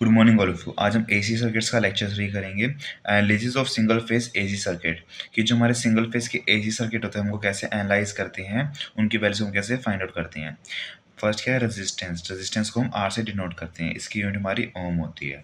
Good morning all of you. आज हम AC circuits का लेक्चर 3 करेंगे। Analysis of single phase AC circuit कि जो हमारे सिंगल फेज के एसी सर्किट होते हैं हमको कैसे एनालाइज करते हैं, उनकी वैल्यूज हम कैसे फाइंड आउट करते हैं। फर्स्ट क्या है रेजिस्टेंस। रेजिस्टेंस को हम आर से डिनोट करते हैं, इसकी यूनिट हमारी ओम होती है।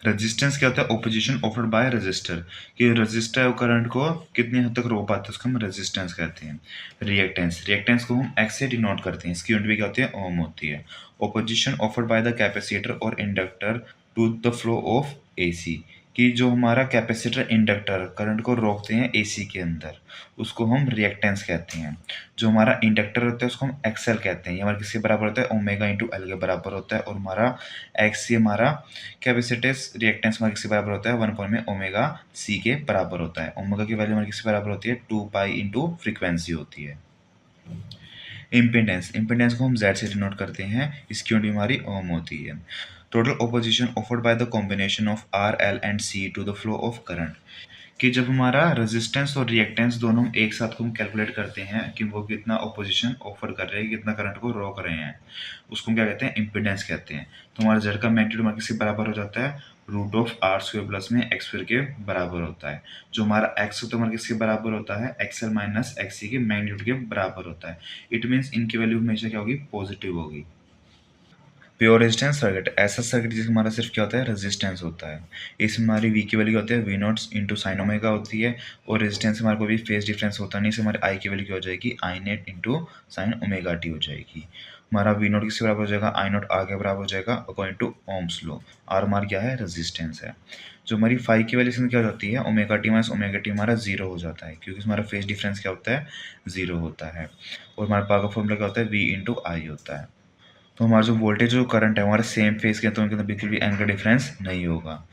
रेजिस्टेंस क्या होता है? ओपोजिशन ऑफर्ड बाय रेजिस्टर, कि रेजिस्टर करंट को कितनी हद तक रोक पाते हैं उसको हम रेजिस्टेंस कहते हैं। रिएक्टेंस, रिएक्टेंस को हम एक्स से डिनोट करते हैं, इसकी यूनिट भी क्या होती है? ओम होती है। Opposition offered by the capacitor और inductor to the flow of AC, कि जो हमारा कैपेसिटर इंडक्टर करंट को रोकते हैं एसी के अंदर, उसको हम रिएक्टेंस कहते हैं। जो हमारा इंडक्टर होता है उसको हम एक्सएल कहते हैं, ये हमारा किसके बराबर होता है? ओमेगा इंटू एल के बराबर होता है। और हमारा एक्स हमारा कैपेसिटेंस रिएक्टेंस हमारे किसके बराबर होता है? 1 में ओमेगा सी के बराबर होता है। ओमेगा की वैल्यू हमारी किसके बराबर होती है? 2 पाई इंटू फ्रीक्वेंसी होती है। इम्पीडेंस, इम्पीडेंस को हम जेड से डिनोट करते हैं, इसकी यूनिट हमारी ओम होती है। Total opposition offered by the combination of R L and C to the flow of current, कि जब हमारा रेजिस्टेंस और रिएक्टेंस दोनों एक साथ को हम कैलकुलेट करते हैं कि वो कितना ओपोजिशन ऑफर कर रहे हैं, कितना करंट को रोक रहे हैं, उसको हम क्या कहते हैं? इम्पीडेंस कहते हैं। तो हमारा जेड का मैग्नीट्यूड हमारे किसके बराबर हो जाता है? Root of R square plus में एक्स स्क्वायर के बराबर होता है। जो हमारा एक्स होता है हमारा किसके बराबर होता है? एक्सएल माइनस एक्ससी के मैग्नीट्यूड के बराबर होता है। इट मीन्स इनकी वैल्यू हमेशा क्या होगी? पॉजिटिव होगी। प्योर रेजिस्टेंस सर्किट, ऐसा सर्किट जिसमें हमारा सिर्फ क्या होता है? रेजिस्टेंस होता है। इसमें हमारी वी की वैल्यू क्या होती है? V naught into sine omega होती है। और रेजिस्टेंस हमारे कोई भी फेज डिफरेंस होता नहीं, इससे हमारे आई की वैल्यू क्या हो जाएगी? I net into sine omega T हो जाएगी। हमारा वी नॉट किसके बराबर हो जाएगा? आई नॉट आर के बराबर हो जाएगा according to Ohm's law. R हमारा क्या है? रेजिस्टेंस है। जो हमारी फाई की वैल्यू इसमें क्या हो जाती है? Omega T minus omega T हमारा जीरो हो जाता है, क्योंकि हमारा फेज डिफरेंस क्या होता है? जीरो होता है। और हमारे पावर का फॉर्मूला क्या होता है? वी इंटू आई होता है। तो हमारा जो वोल्टेज जो करंट है हमारे सेम फेज के, तो उनके अंदर बिल्कुल भी एंगल डिफरेंस नहीं होगा।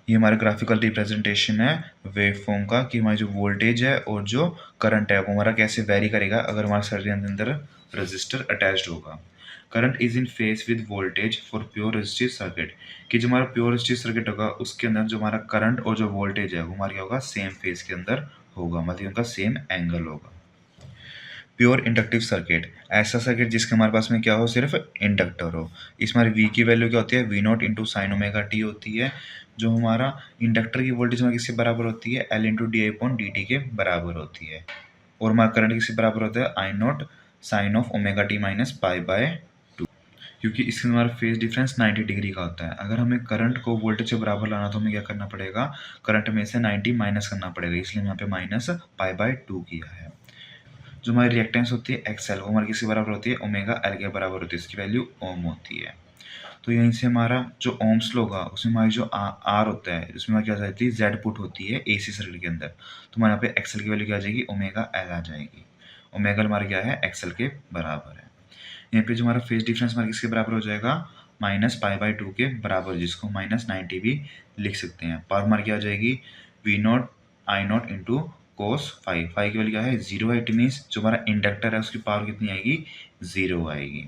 ये हमारा ग्राफिकल रिप्रेजेंटेशन है वेव फॉर्म का, कि हमारी जो वोल्टेज है और जो करंट है वो हमारा कैसे वेरी करेगा अगर हमारे सर्किट के अंदर रजिस्टर अटैच्ड होगा। Current is in phase with voltage for pure resistive circuit, कि जो हमारा प्योर रेजिस्टिव सर्किट होगा उसके अंदर जो हमारा करंट और जो वोल्टेज है वो हमारा क्या होगा? सेम फेज के अंदर होगा, मतलब उनका सेम एंगल होगा। प्योर इंडक्टिव सर्किट, ऐसा सर्किट जिसके हमारे पास में क्या हो? सिर्फ इंडक्टर हो। इसमें हमारी वी की वैल्यू क्या होती है? V naught into sine omega T होती है। जो हमारा इंडक्टर की वोल्टेज हमारी किसके बराबर होती है? L into D I upon D T के बराबर होती है। और हमारा करंट किसके बराबर होता है? I naught sine of omega T minus pi by, क्योंकि इसके हमारा फेज डिफरेंस 90 डिग्री का होता है। अगर हमें करंट को वोल्टेज से बराबर लाना तो हमें क्या करना पड़ेगा? करंट में से 90 माइनस करना पड़ेगा, इसलिए यहाँ पे माइनस पाई बाय 2 किया है। जो हमारी रिएक्टेंस होती है एक्सएल, वो हमारी किसके बराबर होती है? ओमेगा एल के बराबर होती है, इसकी वैल्यू ओम होती है। तो यहीं से हमारा जो ओम्स लो होगा उसमें हमारी जो आर होता है उसमें हमारी क्या जाती है? जेड पुट होती है एसी सर्किट के अंदर, तो हमारे यहाँ पे एक्सएल की वैल्यू क्या आ जाएगी? ओमेगा एल आ जाएगी। ओमेगा हमारा क्या है? एक्सएल के बराबर है। यहाँ पे जो हमारा फेज डिफरेंस हमारे किसके बराबर हो जाएगा? माइनस पाई बाय 2 के बराबर, जिसको माइनस 90 भी लिख सकते हैं। पावर हमारी क्या आ जाएगी? V naught I naught into cos five, five की वैल्यू क्या है? जीरो है। इट मीन्स जो हमारा इंडक्टर है उसकी पावर कितनी आएगी? जीरो आएगी।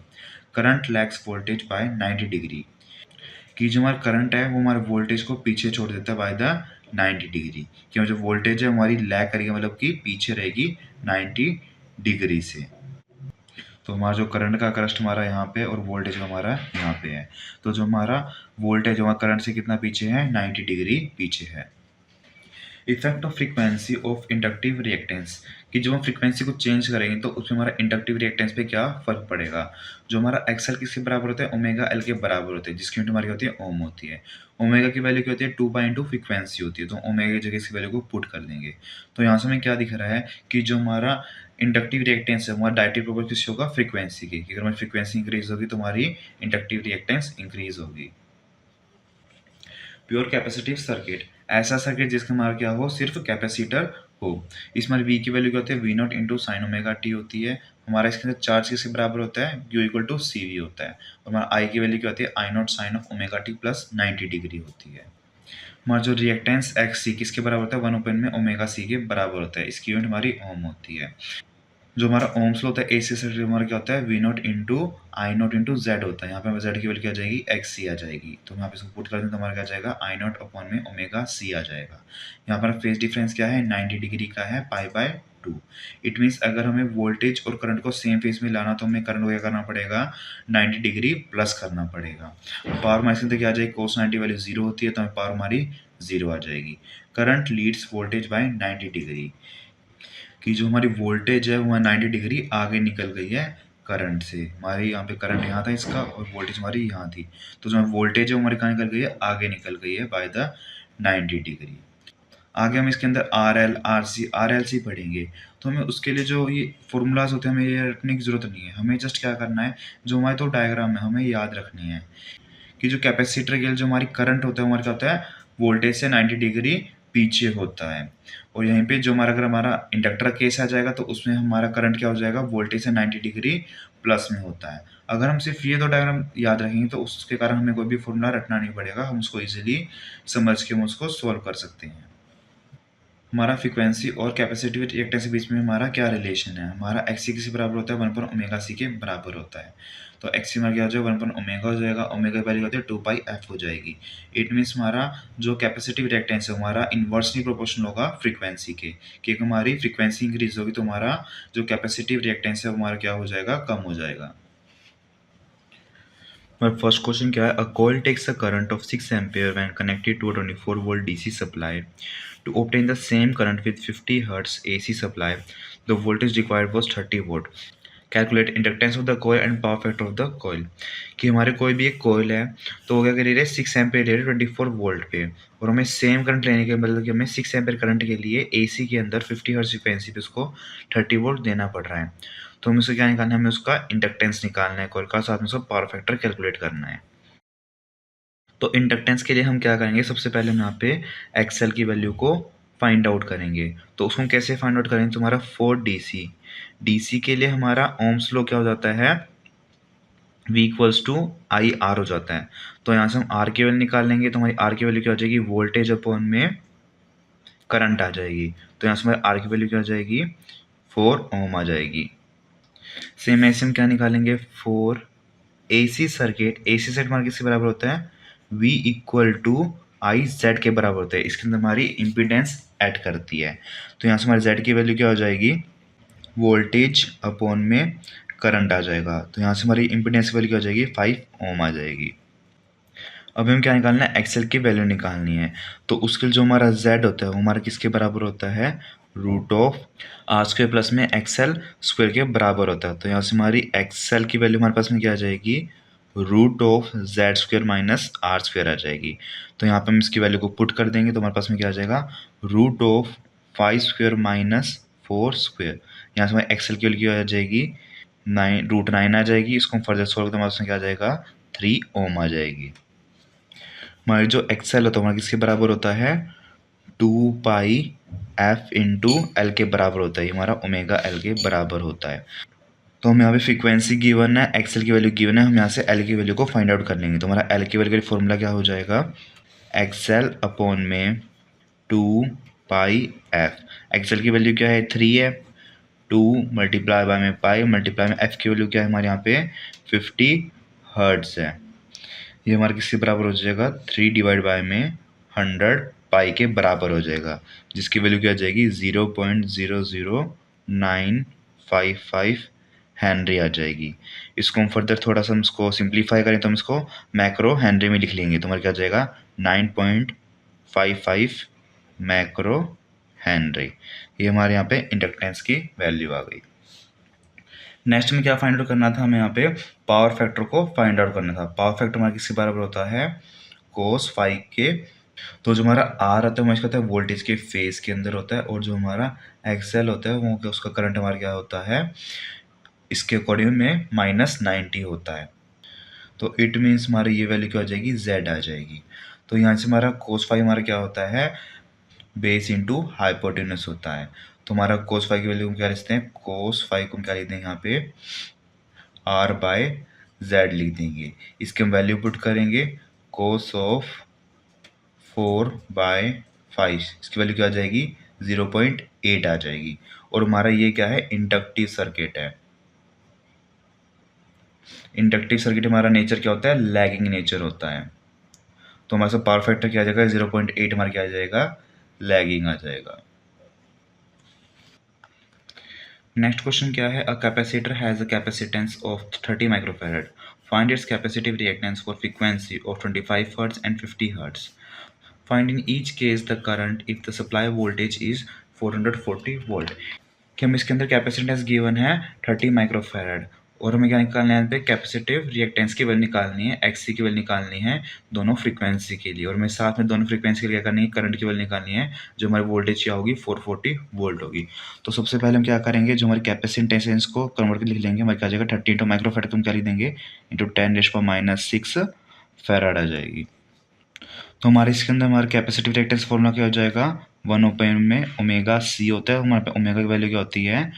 Current lags voltage by 90 degree, कि जो हमारा करंट है वो हमारे वोल्टेज को पीछे छोड़ देता है बाय द 90 डिग्री, कि जो वोल्टेज है हमारी लैग करेगी, मतलब कि पीछे रहेगी 90 डिग्री से। तो हमारा जो करंट का करस्ट हमारा यहाँ पे और वोल्टेज हमारा यहाँ पे है, तो जो हमारा वोल्टेज हमारा करंट से कितना पीछे है? 90 डिग्री पीछे है। Effect of frequency of inductive reactance, कि जब हम फ्रीक्वेंसी को चेंज करेंगे तो उसमें हमारा इंडक्टिव रिएक्टेंस पे क्या फर्क पड़ेगा? जो हमारा एक्सएल किसके बराबर होता है? ओमेगा एल के बराबर होते हैं, जिसकी यूनिट हमारी होती है ओम होती है। ओमेगा की वैल्यू क्या होती है? 2 पाई इंटू फ्रीक्वेंसी होती है, तो ओमेगा की जगह इसकी वैल्यू को पुट कर देंगे। तो यहाँ से हमें क्या दिख रहा है कि जो हमारा इंडक्टिव रिएक्टेंस है हमारा डायरेक्टली प्रोपोर्शनल किससे होगा? फ्रीक्वेंसी की, कि अगर हमारी फ्रीक्वेंसी इंक्रीज होगी तो हमारी इंडक्टिव रिएक्टेंस इंक्रीज होगी। प्योर कैपेसिटिव सर्किट, ऐसा सर्किट जिसका हमारा क्या हो? सिर्फ कैपेसिटर हो। इसमें वी की वैल्यू क्या होती है? V naught into sine omega T होती है। हमारा इसके अंदर चार्ज किसके बराबर होता है? Q equal to C V होता है। और हमारा आई की वैल्यू क्या होती है? I naught sine of omega T plus 90 degree होती है। हमारा जो रिएक्टेंस एक्स सी किसके बराबर होता है? 1 में ओमेगा सी के बराबर होता है, इसकी यूनिट हमारी ओम होती है। जो हमारा ओम्स होता है एसी सर्किट हमारा क्या होता है? V naught into I naught into Z होता है। यहाँ पे जेड की वैल्यू क्या आ जाएगी? एक्स सी आ जाएगी। तो यहाँ पे इसको पुट कर दें तो हमारा क्या आ जाएगा? आई नॉट अपॉन में ओमेगा सी आ जाएगा। यहाँ पर फेज डिफरेंस क्या है? 90 डिग्री का है, पाई बाय 2। इट मीन्स अगर हमें वोल्टेज और करंट को सेम फेज में लाना तो हमें करंट को क्या करना पड़ेगा, 90 डिग्री प्लस करना पड़ेगा। पावर हमारे से क्या आ जाएगी, cos 90 वैल्यू 0 होती है तो हमें पावर हमारी 0 आ जाएगी। Current Leeds voltage by 90 degree, कि जो हमारी वोल्टेज है वो 90 डिग्री आगे निकल गई है करंट से। हमारे यहाँ पे करंट यहाँ था इसका और वोल्टेज हमारी यहाँ थी, तो जो वोल्टेज है वो हमारी कहाँ निकल गई है, आगे निकल गई है बाय द 90 डिग्री। आगे हम इसके अंदर R L R C R L C पढ़ेंगे, तो हमें उसके लिए जो ये फॉर्मूलाज होते हैं हमें ये रखने की ज़रूरत नहीं है। हमें जस्ट क्या करना है, जो हमारे तो डायग्राम है हमें याद रखनी है कि जो कैपेसिटर के लिए जो हमारी करंट होता है हमारे क्या होता है, वोल्टेज से 90 डिग्री पीछे होता है। और यहीं पे जो हमारा अगर हमारा इंडक्टर केस आ जाएगा तो उसमें हमारा करंट क्या हो जाएगा, वोल्टेज से 90 डिग्री प्लस में होता है। अगर हम सिर्फ ये दो डायग्राम याद रखेंगे तो उसके कारण हमें कोई भी फॉर्मूला रटना नहीं पड़ेगा, हम उसको इजीली समझ के हम उसको सॉल्व कर सकते हैं। हमारा फ्रीक्वेंसी और कैपेसिटिव रिएक्टेंस के बीच में हमारा क्या रिलेशन है, हमारा एक्सी किसी बराबर होता है 1/ओमेगा सी के बराबर होता है। तो एक्सी हमारा क्या हो जाएगा, 1/ओमेगा हो जाएगा, ओमेगा की वैल्यू होती है 2πf हो जाएगी। इट मीन्स हमारा जो कैपेसिटिव रिएक्टेंस है हमारा इन्वर्सली प्रोपोर्शनल होगा फ्रीक्वेंसी के, कि हमारी फ्रीक्वेंसी इंक्रीज होगी तो हमारा जो कैपेसिटिव रिएक्टेंस है हमारा क्या हो जाएगा, कम हो जाएगा। My first question क्या है, a coil takes a current of 6 ampere when connected to a 24 volt DC supply. To obtain the same current with 50 Hz AC supply, the voltage required was 30 volt. Calculate inductance of the coil and power factor of the coil. कि हमारे कोई भी एक कोयल है तो वो क्या कर रही है, 6 एम्पेयर ले रही है 24 वोल्ट पे, और हमें सेम करंट लेने के मतलब कि हमें 6 एम्पेयर करंट के लिए AC के अंदर 50 हर्ट्ज फ्रीक्वेंसी पे उसको 30 वोल्ट देना पड़ रहा है। तो हमें उसको क्या निकालना है, हमें उसका इंडक्टेंस निकालना है कोयल का, साथ में उसका पावर फैक्टर कैलकुलेट करना है। तो इंडक्टेंस के लिए हम क्या करेंगे, सबसे पहले हम यहाँ पे एक्सएल की वैल्यू को फाइंड आउट करेंगे। तो उसको कैसे फाइंड आउट करेंगे, तुम्हारा 4 डीसी के लिए हमारा ओम्स लॉ क्या हो जाता है, V equals to I R हो जाता है। तो यहाँ से हम आर की वैल्यू निकाल लेंगे, तो हमारी आर की वैल्यू क्या हो जाएगी, वोल्टेज अपॉन में करंट आ जाएगी। तो यहाँ से हमारी आर की वैल्यू क्या आ जाएगी, 4 ओम आ जाएगी। सेम ऐसे हम क्या निकालेंगे, 4 AC सर्किट, AC सर्किट हमारा किसके बराबर होता है, V equal to I Z के बराबर होता है। इसके अंदर हमारी इम्पीडेंस ऐड करती है, तो यहाँ से हमारी जेड की वैल्यू क्या हो जाएगी, वोल्टेज अपॉन में करंट आ जाएगा। तो यहाँ से हमारी इम्पीडेंस की वैल्यू क्या हो जाएगी, 5 ओम आ जाएगी। अब हम क्या निकालना है, एक्सएल की वैल्यू निकालनी है। तो उसके लिए जो हमारा जेड होता है वो हमारा किसके बराबर होता है, root of R square plus में एक्सएल स्क्वायर के बराबर होता है। तो यहाँ से हमारी एक्सएल की वैल्यू हमारे पास में क्या आ जाएगी, root of Z square minus R square आ जाएगी। तो यहाँ पर हम इसकी वैल्यू को पुट कर देंगे तो हमारे पास में क्या आ जाएगा, root of 5 square minus 4 square. यहाँ से हमारी एक्सएल की वैल्यू क्या आ जाएगी, 9√9 आ जाएगी। इसको हम फर्दर सॉल्व करते हमारे पास में क्या आ जाएगा, 3 ओम आ जाएगी। हमारी जो एक्सएल होता है हमारा किसके बराबर होता है, 2πf इंटू एल के बराबर होता है, हमारा ओमेगा एल के बराबर होता है। तो हम यहाँ पे फ्रीक्वेंसी गिवन है, एक्सएल की वैल्यू गिवन है, हम यहाँ से एल की वैल्यू को फाइंड आउट कर लेंगे। तो हमारा एल की वैल्यू का फॉर्मूला क्या हो जाएगा, एक्सएल अपॉन में 2πf। एक्सएल की वैल्यू क्या है, 3 है, 2 मल्टीप्लाई बाय में पाई मल्टीप्लाई में एफ की वैल्यू क्या है हमारे यहाँ पे 50 हर्ट्ज है। ये हमारे किसके बराबर हो जाएगा, 3 डिवाइड बाय में 100 पाई के बराबर हो जाएगा, जिसकी वैल्यू क्या आ जाएगी 0.00955 हेनरी आ जाएगी। इसको हम फर्दर थोड़ा सा हम इसको सिंप्लीफाई करें तो हम इसको मैक्रो हेनरी में लिख लेंगे, तो हमारा क्या आ जाएगा 9.55 मैक्रो हेनरी। ये हमारे यहाँ पे इंडक्टेंस की वैल्यू आ गई। नेक्स्ट में क्या फाइंड आउट करना था, हमें यहाँ पे पावर फैक्टर को फाइंड आउट करना था। पावर फैक्टर हमारा किसके बराबर होता है, कोस 5 के। तो जो हमारा आर होता है हमारा होता है वोल्टेज के फेज के अंदर होता है, और जो हमारा एक्सएल होता है वो उसका करंट हमारा क्या होता है, इसके अकॉर्डिंग में -90 होता है। तो इट मीन्स हमारी ये वैल्यू क्या हो जाएगी, जेड आ जाएगी। तो यहाँ से हमारा कोस 5 हमारा क्या होता है, बेस इंटू हाइपोटेनस होता है। तो हमारा कोस 5 की वैल्यू हम क्या लिखते हैं, कोस 5 को हम क्या लिख देंगे यहाँ पे आर बाय जेड लिख देंगे। इसके हम वैल्यू पुट करेंगे, कोस ऑफ 4/5, इसकी वैल्यू क्या आ जाएगी 0.8 आ जाएगी। और हमारा ये क्या है, इंडक्टिव सर्किट है। इंडक्टिव सर्किट हमारा नेचर क्या होता है, लैगिंग नेचर होता है। तो हमारे साथ पावर फैक्टर क्या आ जाएगा, 0.8 हमारा क्या आ जाएगा, लैगिंग आ जाएगा। नेक्स्ट क्वेश्चन क्या है, a capacitor has a capacitance of 30 microfarad, find its capacitive reactance for frequency of 25 hertz and 50 hertz, find in each case the current if the supply voltage is 440 volt. कि हम इसके अंदर capacitance given है 30 microfarad और हमें क्या निकालना है, यहाँ पे कैपेसिटिव रिएक्टेंस की वैल्यू निकालनी है, एक्सी की वैल्यू निकालनी है दोनों फ्रीक्वेंसी के लिए, और हमें साथ में दोनों फ्रीक्वेंसी के लिए क्या करनी है, करंट की वैल्यू निकालनी है जो हमारी वोल्टेज क्या होगी 440 वोल्ट होगी। तो सबसे पहले हम क्या करेंगे, जो हमारी कैपेसिटेंस को कन्वर्ट कर लिख लेंगे, हमारे क्या आ जाएगा 30 इंटू माइक्रोफैरड, तुम क्या लिख देंगे इंटू 10⁻⁻6 फैराड आ जाएगी। तो हमारे इसके अंदर हमारा कैपेसिटिव रिएक्टेंस फॉर्मूला क्या हो जाएगा, 1 में ओमेगा सी होता है, हमारे पे ओमेगा की वैल्यू क्या होती है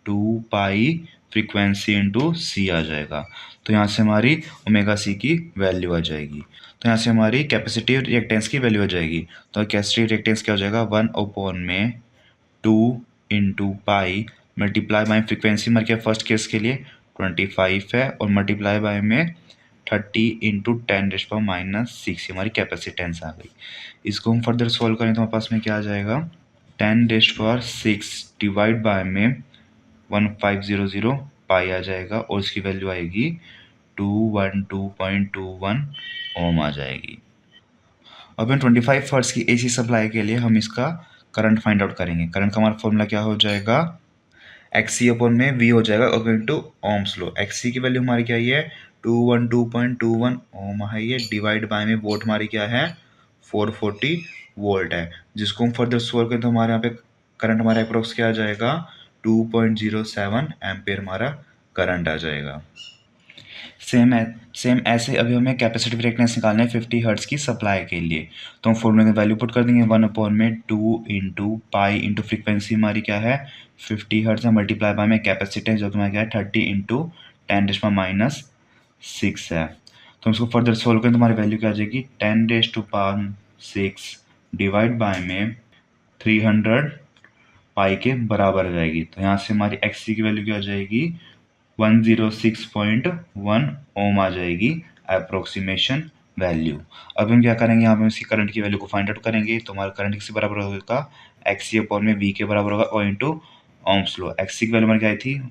2 पाई फ्रीक्वेंसी इंटू सी आ जाएगा। तो यहाँ से हमारी ओमेगा सी की वैल्यू आ जाएगी, तो यहाँ से हमारी कैपेसिटिव रिएक्टेंस की वैल्यू आ जाएगी। तो कैपेसिटिव रिएक्टेंस क्या हो जाएगा 1/2 into pi multiply by frequency हमारे क्या फर्स्ट केस के लिए 25 है, और मल्टीप्लाई बाय में 30 इंटू 10⁻⁻6 हमारी कैपेसिटेंस आ गई। इसको हम फर्दर सॉल्व करें तो हमारे पास में क्या आ जाएगा 10⁻6 डिवाइड बाय में 1500 पाई आ जाएगा, और इसकी वैल्यू आएगी 212.21 ओम आ जाएगी। अब हम 25 हर्ट्ज की एसी सप्लाई के लिए हम इसका करंट फाइंड आउट करेंगे। करंट का हमारा फॉर्मूला क्या हो जाएगा, एक्सी अपॉन में वी हो जाएगा according to Ohm's law. XC की वैल्यू हमारी क्या है 212.21 ओम है ये, डिवाइड बाय में वोल्ट हमारी क्या है 440 वोल्ट है, जिसको हम फर्दर सॉल्व करें तो हमारे यहाँ पे करंट हमारा अप्रोक्स क्या आ जाएगा 2.07 एम्पेयर हमारा करंट आ जाएगा। सेम ऐसे अभी हमें कैपेसिटिव रिएक्टेंस निकालना है 50 हर्ट्ज की सप्लाई के लिए, तो हम फॉर्मूले में वैल्यू पुट कर देंगे 1/2 इंटू पाई इंटू फ्रीक्वेंसी हमारी क्या है 50 हर्ट्ज है, मल्टीप्लाई बाय में कैपेसिटेंस जो तुम्हारा क्या है 30 इंटू 10⁻⁻6 है। तो हम इसको फर्दर सोल्व करें तो हमारी वैल्यू क्या आ जाएगी 10⁻6 डिवाइड बाय में 300 पाई के बराबर आ जाएगी। तो यहाँ से हमारी एक्सी की वैल्यू क्या आ जाएगी 106.1 ओम आ जाएगी अप्रोक्सीमेशन वैल्यू। अब हम क्या करेंगे, यहाँ पे इसकी करंट की वैल्यू को फाइंड आउट करेंगे, तो हमारा करंट किसके बराबर होगा एक्सी अपॉन में वी के बराबर होगा O into Ohm's law. XC की वैल्यू हमारी क्या आई थी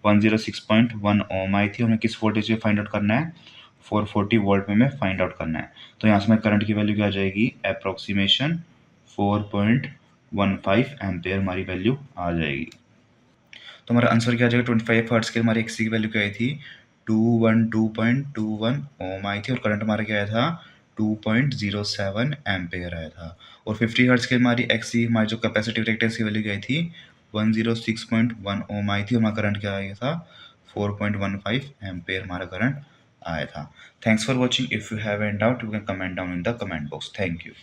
106.1 ओम आई थी, हमें किस वोल्टेज पे फाइंड आउट करना है 440 वोल्ट में हमें फाइंड आउट करना है। तो यहाँ से हमारे करंट की वैल्यू क्या आ जाएगी अप्रोक्सीमेशन 4.15 एम्पेयर हमारी वैल्यू आ जाएगी। तो हमारा आंसर क्या आ जाएगा 25 हर्ट्ज के हमारी एक्सी की वैल्यू क्या आई थी 212.21 ओम आई थी, और करंट हमारा क्या आया था 2.07 एम्पेयर आया था। और 50 हर्ट्ज के हमारी एक्सी हमारी जो कैपेसिटिव रिएक्टेंस की वैल्यू क्या आई थी 106.1 ओम आई थी, हमारा करंट क्या आया था 4.15 एम्पेयर हमारा करंट आया था। Thanks for watching. If you have any doubt you can comment down in the comment box. Thank you.